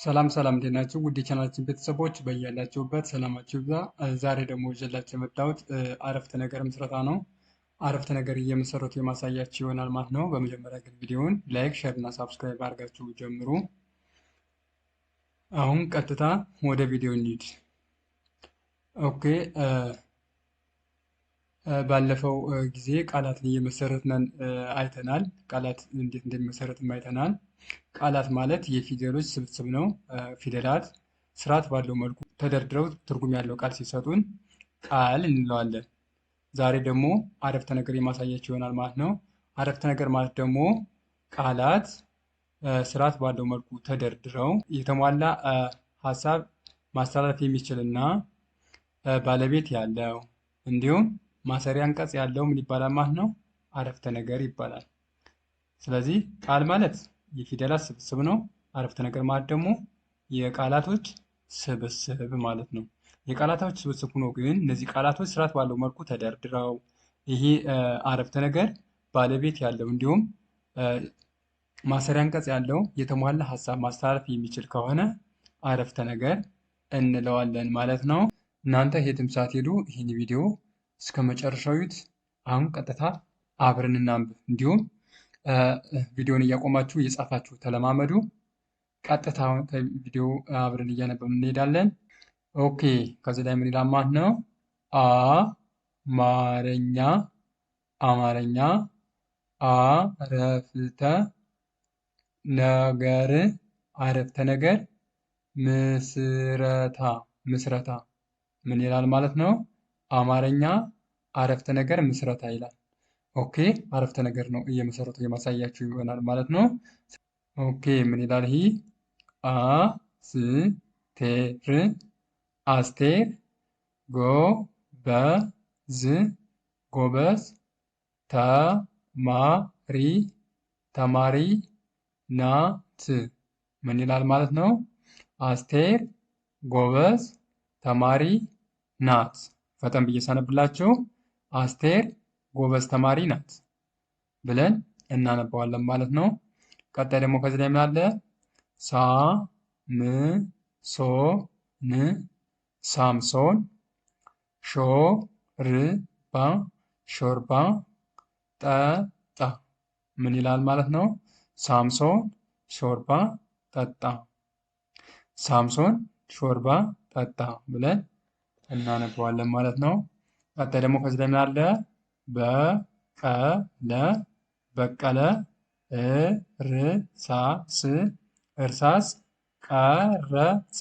ሰላም ሰላም እንዴት ናችሁ? ውድ የቻናላችን ቤተሰቦች በያላችሁበት ሰላማችሁ ይብዛ። ዛሬ ደግሞ ይዤላችሁ የመጣሁት አረፍተ ነገር ምስረታ ነው። አረፍተ ነገር እየመሰረቱ የማሳያችሁ ይሆናል ማለት ነው። በመጀመሪያ ግን ቪዲዮውን ላይክ፣ ሼር እና ሳብስክራይብ አድርጋችሁ ጀምሩ። አሁን ቀጥታ ወደ ቪዲዮ እንሂድ። ኦኬ ባለፈው ጊዜ ቃላትን እየመሰረትን አይተናል። ቃላት እንዴት እንደሚመሰረትም አይተናል። ቃላት ማለት የፊደሎች ስብስብ ነው። ፊደላት ስርዓት ባለው መልኩ ተደርድረው ትርጉም ያለው ቃል ሲሰጡን ቃል እንለዋለን። ዛሬ ደግሞ አረፍተ ነገር የማሳያቸው ይሆናል ማለት ነው። አረፍተ ነገር ማለት ደግሞ ቃላት ስርዓት ባለው መልኩ ተደርድረው የተሟላ ሀሳብ ማስተላለፍ የሚችል እና ባለቤት ያለው እንዲሁም ማሰሪያ አንቀጽ ያለው ምን ይባላል ማለት ነው? አረፍተ ነገር ይባላል። ስለዚህ ቃል ማለት የፊደላት ስብስብ ነው። አረፍተ ነገር ማለት ደግሞ የቃላቶች ስብስብ ማለት ነው። የቃላቶች ስብስብ ሆኖ ግን እነዚህ ቃላቶች ስርዓት ባለው መልኩ ተደርድረው ይሄ አረፍተ ነገር ባለቤት ያለው እንዲሁም ማሰሪያ አንቀጽ ያለው የተሟላ ሀሳብ ማስተላለፍ የሚችል ከሆነ አረፍተ ነገር እንለዋለን ማለት ነው። እናንተ የትም ሳትሄዱ ይህን ቪዲዮ እስከ መጨረሻው ይዩት። አሁን ቀጥታ አብረን እናንብብ። እንዲሁም ቪዲዮን እያቆማችሁ እየጻፋችሁ ተለማመዱ። ቀጥታ ከቪዲዮ አብረን እያነበብን እንሄዳለን። ኦኬ ከዚህ ላይ ምን ይላል ማለት ነው? አማረኛ አማረኛ አረፍተ ነገር አረፍተ ነገር ምስረታ ምስረታ ምን ይላል ማለት ነው? አማርኛ አረፍተ ነገር ምስረታ ይላል። ኦኬ አረፍተ ነገር ነው እየመሰረቱ የማሳያችሁ ይሆናል ማለት ነው። ኦኬ ምን ይላል ይሄ? አስቴር አስቴር ጎበዝ ጎበዝ ተማሪ ተማሪ ናት። ምን ይላል ማለት ነው? አስቴር ጎበዝ ተማሪ ናት። ፈጠን ብዬ ሳነብላችሁ አስቴር ጎበዝ ተማሪ ናት ብለን እናነባዋለን ማለት ነው። ቀጣይ ደግሞ ከዚህ ላይ ምን አለ? ሳምሶን ሳምሶን ሾርባ ሾርባ ጠጣ። ምን ይላል ማለት ነው? ሳምሶን ሾርባ ጠጣ። ሳምሶን ሾርባ ጠጣ ብለን እናነበዋለን ማለት ነው። ቀጣይ ደግሞ ከዚህ ላይ ምን አለ? በቀለ በቀለ እርሳስ እርሳስ ቀረጸ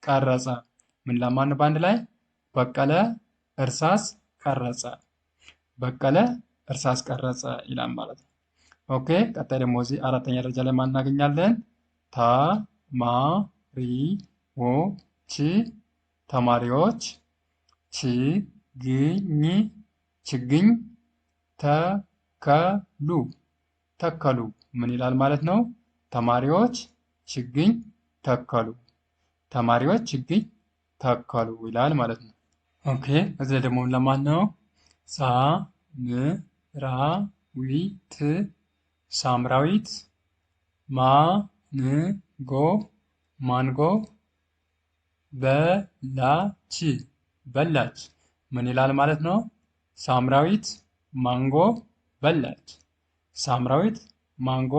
ቀረጸ። ምን ለማን በአንድ ላይ? በቀለ እርሳስ ቀረጸ በቀለ እርሳስ ቀረጸ ይላል ማለት ነው። ኦኬ ቀጣይ ደግሞ እዚህ አራተኛ ደረጃ ላይ ማን እናገኛለን? ተማሪዎች ተማሪዎች ችግኝ ችግኝ ተከሉ ተከሉ። ምን ይላል ማለት ነው? ተማሪዎች ችግኝ ተከሉ ተማሪዎች ችግኝ ተከሉ ይላል ማለት ነው። ኦኬ እዚህ ላይ ደግሞ ለማን ነው? ሳምራዊት ሳምራዊት ማንጎ ማንጎ በላች በላች። ምን ይላል ማለት ነው? ሳምራዊት ማንጎ በላች ሳምራዊት ማንጎ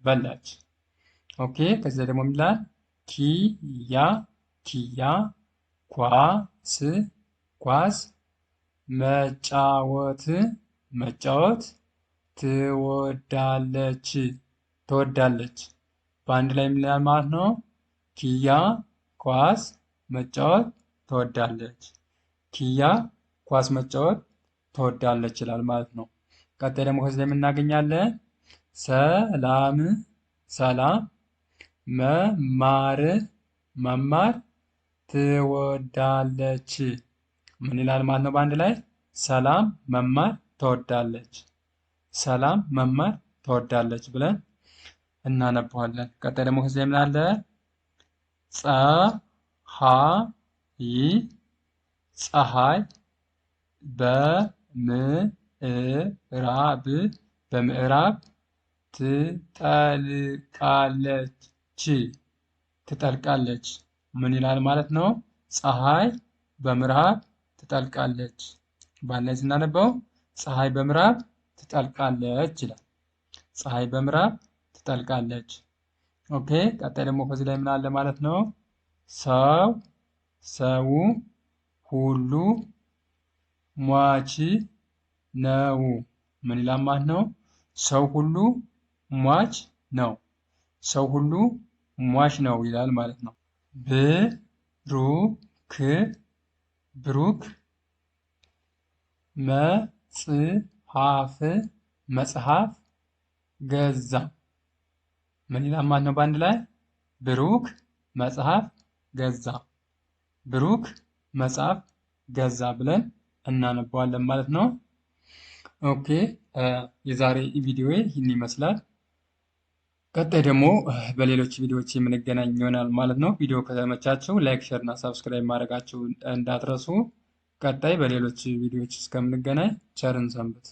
በላች። ኦኬ ከዚህ ደግሞ ምን ይላል? ኪያ ኪያ ኳስ ኳስ መጫወት መጫወት ትወዳለች ትወዳለች። በአንድ ላይ ምን ይላል ማለት ነው? ኪያ ኳስ መጫወት ትወዳለች ኪያ ኳስ መጫወት ትወዳለች ይላል ማለት ነው። ቀጣይ ደግሞ ከዚህ ላይ የምናገኛለን? ሰላም ሰላም መማር መማር ትወዳለች። ምን ይላል ማለት ነው? በአንድ ላይ ሰላም መማር ትወዳለች ሰላም መማር ትወዳለች ብለን እናነበዋለን። ቀጣይ ደግሞ ከዚህ ላይ ምን አለ? ፀሐይ ፀሐይ በምዕራብ በምዕራብ ትጠልቃለች ትጠልቃለች። ምን ይላል ማለት ነው? ፀሐይ በምዕራብ ትጠልቃለች። በአንድ ላይ ስናነበው ፀሐይ በምዕራብ ትጠልቃለች ይላል። ፀሐይ በምዕራብ ትጠልቃለች። ኦኬ። ቀጣይ ደግሞ ከዚህ ላይ ምን አለ ማለት ነው? ሰው ሁሉ ሟች ነው። ምን ይላል ማለት ነው? ሰው ሁሉ ሟች ነው። ሰው ሁሉ ሟች ነው ይላል ማለት ነው። ብሩክ መጽሐፍ ገዛ። ምን ይላል ማለት ነው? በአንድ ላይ ብሩክ መጽሐፍ ገዛ። ብሩክ መጽሐፍ ገዛ ብለን እናነባዋለን ማለት ነው። ኦኬ። የዛሬ ቪዲዮ ይህን ይመስላል። ቀጣይ ደግሞ በሌሎች ቪዲዮዎች የምንገናኝ ይሆናል ማለት ነው። ቪዲዮ ከተመቻችሁ ላይክ፣ ሼር እና ሰብስክራይብ ማድረጋችሁ እንዳትረሱ። ቀጣይ በሌሎች ቪዲዮዎች እስከምንገናኝ ቸርን ሰንብት።